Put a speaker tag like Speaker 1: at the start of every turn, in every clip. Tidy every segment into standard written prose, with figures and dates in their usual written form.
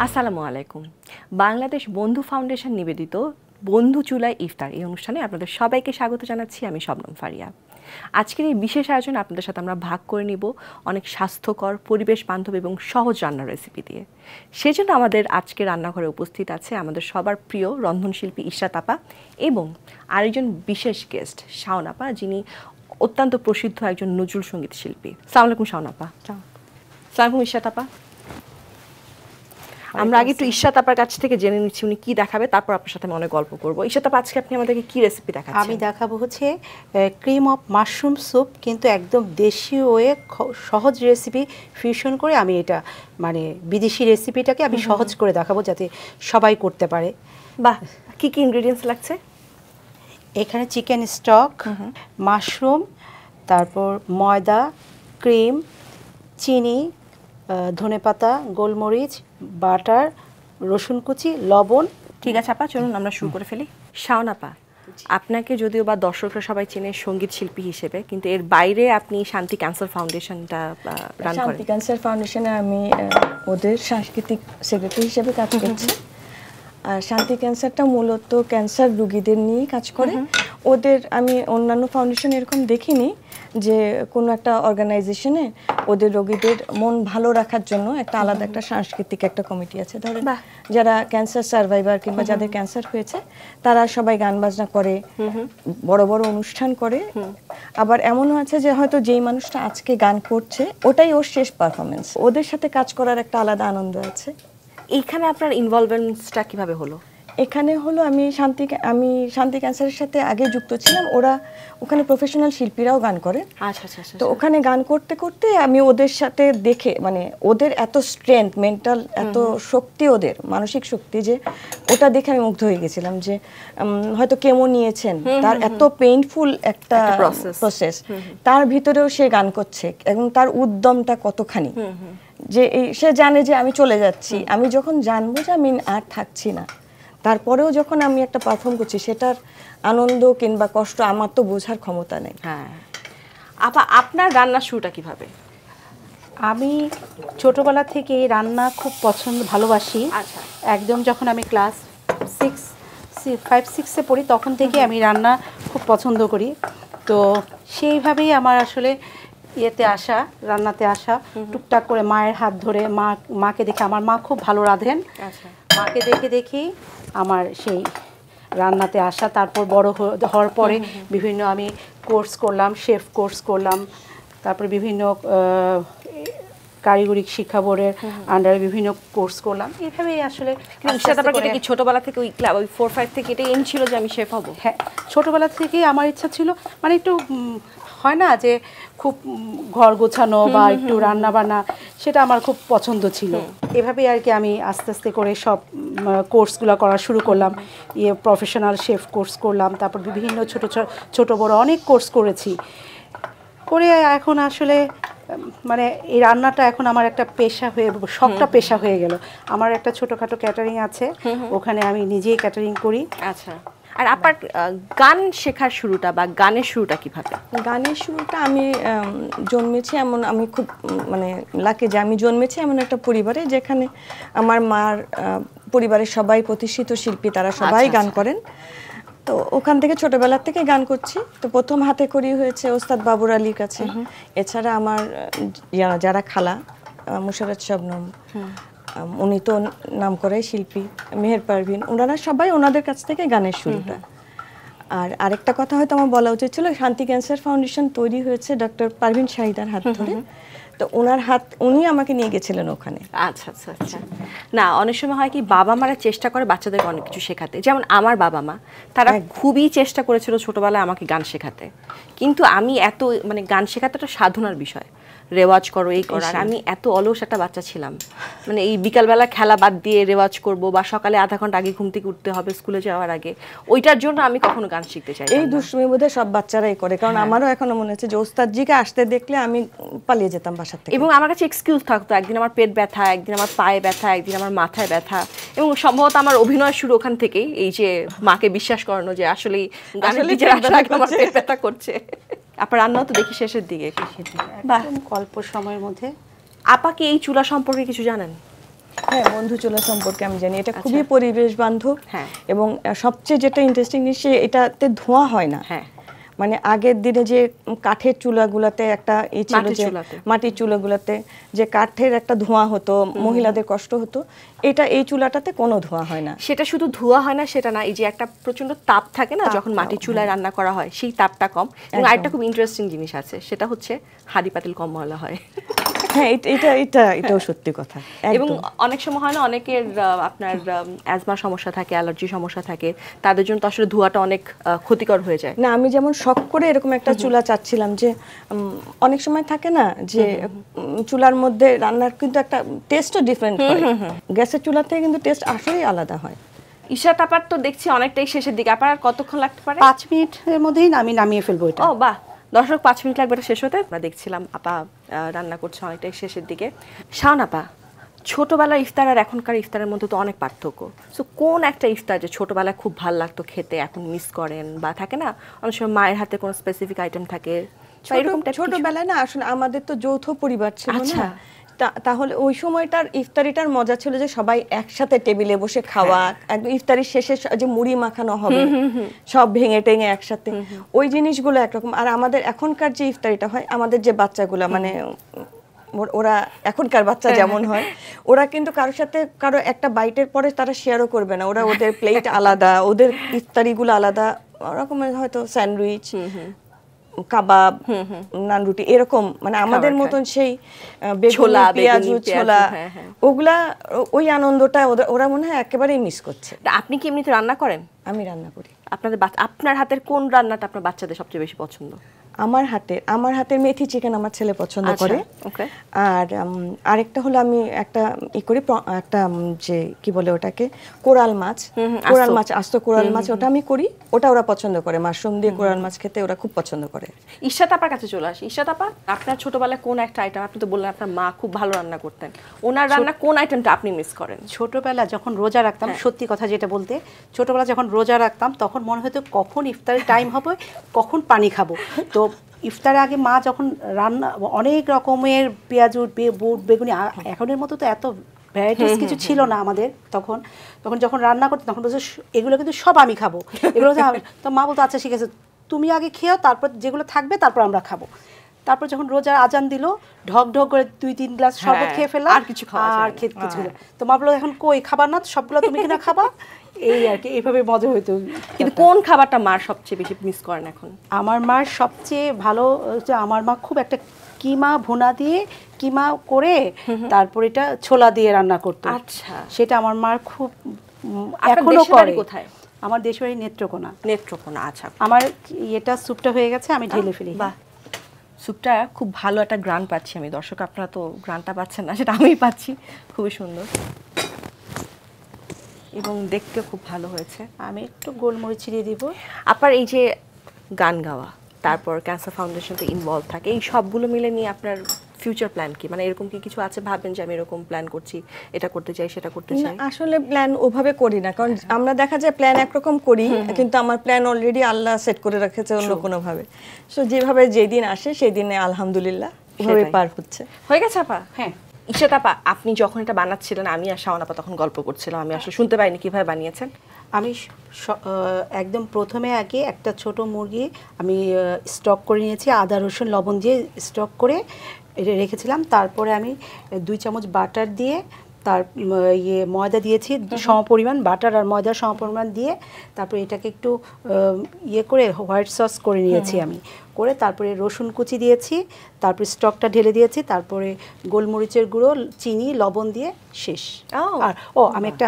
Speaker 1: আসসালামু আলাইকুম। বাংলাদেশ বন্ধু ফাউন্ডেশন নিবেদিত বন্ধু চুলায় ইফতার এই অনুষ্ঠানে আপনাদের সবাইকে স্বাগত জানাচ্ছি। আমি শবনম ফারিয়া। আজকের এই বিশেষ আয়োজনে আপনাদের সাথে আমরা ভাগ করে নিব অনেক স্বাস্থ্যকর, পরিবেশ বান্ধব এবং সহজ রান্নার রেসিপি দিয়ে। সেজন্য আমাদের আজকে রান্নাঘরে উপস্থিত আছে আমাদের সবার প্রিয় রন্ধনশিল্পী ইশরাত আপা এবং আরেকজন বিশেষ গেস্ট শাওন আপা, যিনি অত্যন্ত প্রসিদ্ধ একজন নজরুল সঙ্গীত শিল্পী। আসসালামু আলাইকুম শাওন আপা। আসসালামু আলাইকুম ইশরাত আপা। আমরা আগে একটু ইশরাত আপার কাছ থেকে জেনে নিচ্ছি উনি কি দেখাবে, তারপর আপনার সাথে আমি অনেক গল্প করবো। ইশরাত আপা, আজকে আপনি আমাদেরকে কি রেসিপি দেখাচ্ছেন?
Speaker 2: আমি দেখাবো হচ্ছে ক্রিম অফ মাশরুম স্যুপ, কিন্তু একদম দেশীয় ওয়ে সহজ রেসিপি ফিউশন করে আমি এটা মানে বিদেশি রেসিপিটাকে আমি সহজ করে দেখাবো যাতে সবাই করতে পারে।
Speaker 1: বাহ, কি কি ইনগ্রেডিয়েন্টস লাগছে?
Speaker 2: এখানে চিকেন স্টক, মাশরুম, তারপর ময়দা, ক্রিম, চিনি, ধনেপাতা, গোলমরিচ, বাটার, রসুন কুচি, লবণ।
Speaker 1: ঠিক আছে আপা, চলুন আমরা শুরু করে ফেলি। শাওন আপা, আপনাকে যদিও বা দর্শকরা সবাই চেনে সঙ্গীত শিল্পী হিসেবে, কিন্তু এর বাইরে আপনি শান্তি ক্যান্সার ফাউন্ডেশনটা রান করেন।
Speaker 3: শান্তি ক্যান্সার ফাউন্ডেশনে আমি ওদের সাংস্কৃতিক সেক্রেটারি হিসেবে কাজ করছি। আর শান্তি ক্যান্সারটা মূলত ক্যান্সার রোগীদের নিয়েই কাজ করে। ওদের আমি অন্যান্য ফাউন্ডেশন এরকম দেখিনি যে কোনো একটা অর্গানাইজেশনে ওদের রোগীদের মন ভালো রাখার জন্য একটা আলাদা একটা সাংস্কৃতিক একটা কমিটি আছে। ধরেন যারা ক্যান্সার সার্ভাইভার কিংবা যাদের ক্যান্সার হয়েছে তারা সবাই গান বাজনা করে, বড় বড় অনুষ্ঠান করে। আবার এমনও আছে যে হয়তো যেই মানুষটা আজকে গান করছে ওটাই ওর শেষ পারফরমেন্স। ওদের সাথে কাজ করার একটা আলাদা আনন্দ আছে।
Speaker 1: এইখানে আপনার ইনভলভমেন্টসটা কিভাবে হলো?
Speaker 3: এখানে হলো আমি শান্তি ক্যান্সারের সাথে আগে যুক্ত ছিলাম। ওখানে প্রফেশনাল শিল্পীরাও গান করে।
Speaker 1: আচ্ছা আচ্ছা আচ্ছা।
Speaker 3: তো ওখানে গান করতে করতে আমি ওদের সাথে দেখে, মানে ওদের এত স্ট্রেংথ, মেন্টাল এত শক্তি, ওদের মানসিক শক্তি, যে ওটা দেখে আমি মুগ্ধ হয়ে গেছিলাম যে হয়তো কেমো নিয়েছেন, তার এত পেইনফুল একটা প্রসেস, তার ভিতরেও সে গান করছে এবং তার উদ্যমটা কতখানি, যে সে জানে যে আমি চলে যাচ্ছি, আমি যখন জানবো যে আমি আর থাকছি না, তারপরেও যখন আমি একটা পারফর্ম করছি সেটার আনন্দ কিংবা কষ্ট আমার তো বোঝার ক্ষমতা নেই।
Speaker 1: হ্যাঁ আপা, আপনার রান্নার শুরুটা কিভাবে?
Speaker 2: আমি ছোটবেলা থেকে রান্না খুব ভালোবাসি।
Speaker 1: আচ্ছা।
Speaker 2: একদম যখন আমি ক্লাস 5-6-এ পড়ি তখন থেকে আমি রান্না খুব পছন্দ করি। তো সেইভাবেই আমার আসলে রান্নাতে আসা, টুকটাক করে মায়ের হাত ধরে মাকে দেখে, আমার মা খুব ভালো রাঁধেন, মাকে দেখে আমার সেই রান্নাতে আসা। তারপর বড় হওয়ার পরে বিভিন্ন আমি কোর্স করলাম, শেফ কোর্স করলাম, তারপরে বিভিন্ন কারিগরি শিক্ষা বোর্ডের আন্ডারে বিভিন্ন কোর্স করলাম। এইভাবেই আসলে
Speaker 1: কি ছোটবেলা থেকে ওই 4-5 থেকে এটা এম ছিল যে আমি শেফ হব?
Speaker 2: হ্যাঁ, ছোটবেলা থেকেই আমার ইচ্ছা ছিল, মানে একটু হয় না যে খুব ঘর গোছানো বা একটু রান্না বান্না, সেটা আমার খুব পছন্দ ছিল। এভাবেই আর কি আমি আস্তে আস্তে করে সব কোর্সগুলো করা শুরু করলাম। প্রফেশনাল শেফ কোর্স করলাম, তারপর বিভিন্ন ছোট বড় অনেক কোর্স করেছি। করে এখন আসলে মানে এই রান্নাটা এখন আমার একটা শখটা পেশা হয়ে গেল। আমার একটা ছোটোখাটো ক্যাটারিং আছে, ওখানে আমি নিজেই ক্যাটারিং করি।
Speaker 1: আচ্ছা। আর আপনার গান শেখার শুরুটা বা গানের শুরুটা কিভাবে?
Speaker 3: গানের শুরুটা আমি জন্মেছি এমন, আমি খুব মানে লাকি যে আমি জন্মেছি এমন একটা পরিবারে যেখানে আমার মার পরিবারের সবাই প্রতিষ্ঠিত শিল্পী, তারা সবাই গান করেন। তো ওখান থেকে ছোটবেলা থেকে গান করছি। তো প্রথম হাতে খড়ি হয়েছে ওস্তাদ বাবুর আলীর কাছে। এছাড়া আমার যারা খালা, মুশাররত শবনম, উনি তো নাম করাই শিল্পী, মেহের পারভিন, ওনারা সবাই ওনাদের কাছ থেকে গানের শুরুটা। আর আরেকটা কথা হয়তো আমার বলা উচিত ছিল, শান্তি ক্যান্সার ফাউন্ডেশন তৈরি হয়েছে ডক্টর পারভিন শাহিদার হাত ধরে। তো উনি আমাকে নিয়ে গেছিলেন ওখানে।
Speaker 1: আচ্ছা আচ্ছা আচ্ছা। না, অনেক সময় হয় কি বাবা মারা চেষ্টা করে বাচ্চাদেরকে অনেক কিছু শেখাতে। যেমন আমার বাবা মা, তারা খুবই চেষ্টা করেছিল ছোটবেলায় আমাকে গান শেখাতে, কিন্তু আমি মানে গান শেখাতে একটা সাধনার বিষয়, রেওয়াজ করো, এই করো। আর আমি এত অলস একটা বাচ্চা ছিলাম, মানে এই বিকালবেলা খেলা বাদ দিয়ে রেওয়াজ করব বা সকালে আধা ঘন্টা আগে ঘুম থেকে উঠতে হবে স্কুলে যাওয়ার আগে, ওইটার জন্য আমি কখনো গান শিখতে চাই।
Speaker 3: এই দুষ্টুমি বোধহয় সব বাচ্চারাই করে, কারণ আমারও এখনো মনে হচ্ছে যে ওস্তাদজিকে আসতে দেখলে আমি পালিয়ে যেতাম বাসা থেকে।
Speaker 1: এবং আমার কাছে এক্সকিউজ থাকতো, একদিন আমার পেট ব্যথা, একদিন আমার পায়ে ব্যথা, একদিন আমার মাথায় ব্যথা। এবং সম্ভবত আমার অভিনয় শুরু ওখান থেকেই, এই যে মাকে বিশ্বাস করানো যে আসলেই গানের টিচার আমার পেট ব্যথা করছে। আপনার রান্নাও তো দেখি শেষের দিকে,
Speaker 2: অল্প সময়ের মধ্যে।
Speaker 1: আপা কি এই চুলা সম্পর্কে কিছু জানেন?
Speaker 3: হ্যাঁ, বন্ধু চুলা সম্পর্কে আমি জানি, এটা খুবই পরিবেশ বান্ধব।
Speaker 1: হ্যাঁ।
Speaker 3: এবং সবচেয়ে যেটা ইন্টারেস্টিং জিনিস, এটাতে ধোঁয়া হয় না।
Speaker 1: হ্যাঁ,
Speaker 3: মানে আগের দিনে যে কাঠের চুলাগুলোতে একটা ছিল, যে মাটির চুলাগুলোতে যে কাঠের একটা ধোঁয়া হতো, মহিলাদের কষ্ট হতো, এই চুলাটাতে কোনো ধোঁয়া হয় না।
Speaker 1: সেটা শুধু ধোঁয়া হয় না সেটা না, এই যে একটা প্রচন্ড তাপ থাকে না যখন মাটির চুলায় রান্না করা হয়, সেই তাপটা কম। এবং আরেকটা খুব ইন্টারেস্টিং জিনিস আছে, সেটা হচ্ছে হাঁড়ি পাতিল কম ময়লা হয়।
Speaker 3: হ্যাঁ, এটাও সত্যি কথা।
Speaker 1: এবং অনেক সময় হয় না, অনেকের আপনার অ্যাজমা সমস্যা থাকে, অ্যালার্জি সমস্যা থাকে, তাদের জন্য তো আসলে ধোঁয়াটা অনেক ক্ষতিকর হয়ে যায়।
Speaker 3: না, আমি যেমন শখ করে এরকম একটা চুলা চাচ্ছিলাম, যে অনেক সময় থাকে না যে চুলার মধ্যে রান্নার কিন্তু একটা টেস্টও ডিফারেন্ট হয়, গ্যাসের চুলাতে কিন্তু টেস্ট আসলেই আলাদা হয়।
Speaker 1: ইশরাত আপার তো দেখছি অনেকটাই শেষের দিকে, আপার আর কতক্ষণ লাগতে পারে?
Speaker 2: 5 মিনিটের মধ্যেই আমি নামিয়ে ফেলবো এটা।
Speaker 1: ও বাহ, দর্শক 5 মিনিট লাগবে এটা শেষ হতে। আমরা দেখছিলাম আপা রান্না করছে অনেকটাই শেষের দিকে। শাওন আপা, ছোটবেলার ইফতার আর এখনকার ইফতারের মধ্যে তো অনেক পার্থক্য। সো কোন একটা ইফতার যে ছোটবেলায় খুব ভালো লাগতো খেতে, এখন মিস করেন? বা থাকে না অনেক সময় মায়ের হাতে কোনো স্পেসিফিক আইটেম থাকে,
Speaker 3: ছোটবেলায় না আসলে আমাদের তো যৌথ পরিবার ছিল না, তাহলে ওই সময়টার ইফতারিটার মজা ছিল যে সবাই একসাথে টেবিলে বসে খাওয়া, একদম ইফতারির শেষে যে মুড়ি মাখানো হবে সব ভেঙে টেঙে একসাথে, ওই জিনিসগুলো একরকম। আর আমাদের এখনকার যে ইফতারিটা হয়, আমাদের যে বাচ্চাগুলো মানে ওরা এখনকার বাচ্চা যেমন হয়, ওরা কিন্তু কারোর সাথে কারো একটা বাইটের পরে তারা শেয়ারও করবে না, ওরা ওদের প্লেট আলাদা, ওদের ইফতারিগুলো আলাদা রকমের, হয়তো স্যান্ডউইচ, কাবাব, নান রুটি এরকম, মানে আমাদের মতন সেই ছোলা, পেঁয়াজ, ছোলা, ওগুলা ওই আনন্দটা ওরা মনে হয় একেবারেই মিস করছে।
Speaker 1: আপনি কি এমনিতে রান্না করেন?
Speaker 3: আমি রান্না করি।
Speaker 1: আপনার হাতের কোন রান্নাটা আপনার বাচ্চাদের সবচেয়ে বেশি পছন্দ?
Speaker 3: আমার হাতের মেথি চিকেন আমার ছেলে পছন্দ করে। আর আরেকটা হলো আমি একটা একটা যে কি বলে ওটাকে, কোরাল মাছ, আস্ত কোরাল মাছ, ওটা আমি করি, ওটা ওরা পছন্দ করে। মাশরুম দিয়ে কোরাল মাছ খেতে ওরা খুব পছন্দ করে।
Speaker 1: ইশরাত আপার কাছে চলে আসি। ইশরাত আপা, আপনার ছোটবেলায় কোন একটা আইটেম, আপনি তো বললেন আপনার মা খুব ভালো রান্না করতেন, ওনার রান্না কোন আইটেমটা আপনি মিস করেন?
Speaker 2: ছোটবেলা যখন রোজা রাখতাম, সত্যি কথা যেটা বলতে, ছোটবেলা যখন রোজা রাখতাম তখন মনে হতো কখন ইফতারের টাইম হবে, কখন পানি খাবো। তো ইফতারের আগে মা যখন রান্না, অনেক রকমের পেঁয়াজ, বুট, বেগুনি, এখনের মতো তো এত ভ্যারাইটিস কিছু ছিল না আমাদের তখন যখন রান্না করতো তখন বলছে এগুলো কিন্তু সব আমি খাবো, এগুলো তো মা বলতো আচ্ছা ঠিক আছে তুমি আগে খেও, তারপর যেগুলো থাকবে তারপর আমরা খাবো। তারপর যখন রোজার আজান দিল, ঢক ঢক করে 2-3 গ্লাস শরবত খেয়ে ফেললাম,
Speaker 1: আর কিছু খাওয়া
Speaker 2: আর খেতে কিছু না। তো মা বললো এখন কই খাবার না, সবগুলো তুমি কিনা খাবা, এই আর কি, এইভাবে মজা হইতো।
Speaker 1: কিন্তু কোন খাবারটা মার সবচেয়ে বেশি মিস করেন এখন?
Speaker 2: আমার মার সবচেয়ে ভালো হচ্ছে, আমার মা খুব একটা কিমা ভুনা দিয়ে কিমা করে তারপর এটা ছোলা দিয়ে রান্না করতো।
Speaker 1: আচ্ছা,
Speaker 2: সেটা আমার মার খুব এখনো করে।
Speaker 1: কোথায়?
Speaker 2: আমার দেশবাড়ি নেত্রকোনা।
Speaker 1: আচ্ছা,
Speaker 2: আমার এটা স্যুপটা হয়ে গেছে, আমি ঢেলে ফেলি।
Speaker 1: বাহ, স্যুপটা খুব ভালো একটা গ্রান পাচ্ছি আমি। দর্শক আপনারা তো গ্রানটা পাচ্ছেন না, সেটা আমি পাচ্ছি। খুবই সুন্দর এবং দেখতে খুব ভালো হয়েছে।
Speaker 2: আমি একটু গোলমরিচ দিয়ে দিব।
Speaker 1: আপনার এই যে গান গাওয়া, তারপর ক্যান্সার ফাউন্ডেশনতে ইনভলভ থাকে, এই সবগুলো মিলে নিয়ে আপনার ফিউচার প্ল্যান কি? মানে এরকম কি কিছু আছে, ভাবেন যে আমি এরকম প্ল্যান করছি, এটা করতে চাই, সেটা করতে চাই?
Speaker 3: আসলে প্ল্যান ওভাবে করি না, কারণ আমরা দেখা যায় প্ল্যান একরকম করি, কিন্তু আমার প্ল্যান অলরেডি আল্লাহ সেট করে রেখেছে অন্য কোনো ভাবে। সো যেভাবে যেদিন আসে সেই দিনে আলহামদুলিল্লাহ ওভাবে পার হচ্ছে।
Speaker 1: হয়ে গেছে আপা?
Speaker 2: হ্যাঁ।
Speaker 1: ইশরাত আপা, আপনি যখন এটা বানাচ্ছিলেন, আমি আর শাওন আপা তখন গল্প করছিলাম, আমি আসলে শুনতে পাইনি কিভাবে বানিয়েছেন।
Speaker 2: আমি একদম প্রথমে আগে একটা ছোট মুরগি আমি স্টক করে নিয়েছি, আদা রসুন লবণ দিয়ে স্টক করে এটা রেখেছিলাম। তারপরে আমি 2 চামচ বাটার দিয়ে তার ময়দা দিয়েছি, সমপরিমাণ বাটার আর ময়দার সমপরিমাণ দিয়ে তারপরে এটাকে একটু করে হোয়াইট সস করে নিয়েছি আমি, করে তারপরে রসুন কুচি দিয়েছি, তারপরে স্টকটা ঢেলে দিয়েছি, তারপরে গোলমরিচের গুঁড়ো, চিনি, লবণ দিয়ে শেষ। আর আমি একটা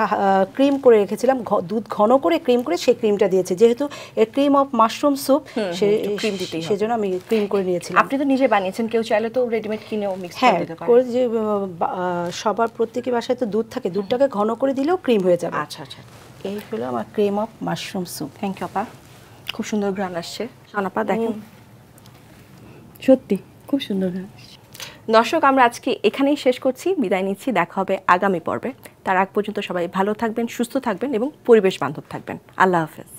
Speaker 2: ক্রিম করে রেখেছিলাম, দুধ ঘন করে ক্রিম করে সেই ক্রিমটা দিয়েছি, যেহেতু ক্রিম অফ মাশরুম স্যুপ, সেজন্য আমি ক্রিম করে নিয়েছিলাম।
Speaker 1: আপনি তো নিজে বানিয়েছেন, কেউ চাইলে তো রেডিমেড কিনেও মিক্স করে দিতে পারে।
Speaker 2: করে যে সবার প্রত্যেকের বাসায় তো দুধ থাকে, দুধটাকে ঘন করে দিলেও ক্রিম হয়ে যাবে।
Speaker 1: আচ্ছা আচ্ছা,
Speaker 2: এই হলো আমার cream of mushroom soup.
Speaker 1: Thank you আপা, খুব সুন্দর গ্রান আসছে। শাওন আপা দেখেন,
Speaker 3: সত্যি খুব সুন্দর।
Speaker 1: দর্শক আমরা আজকে এখানেই শেষ করছি, বিদায় নিচ্ছি, দেখা হবে আগামী পর্বে। তার আগ পর্যন্ত সবাই ভালো থাকবেন, সুস্থ থাকবেন এবং পরিবেশ বান্ধব থাকবেন। আল্লাহ হাফেজ।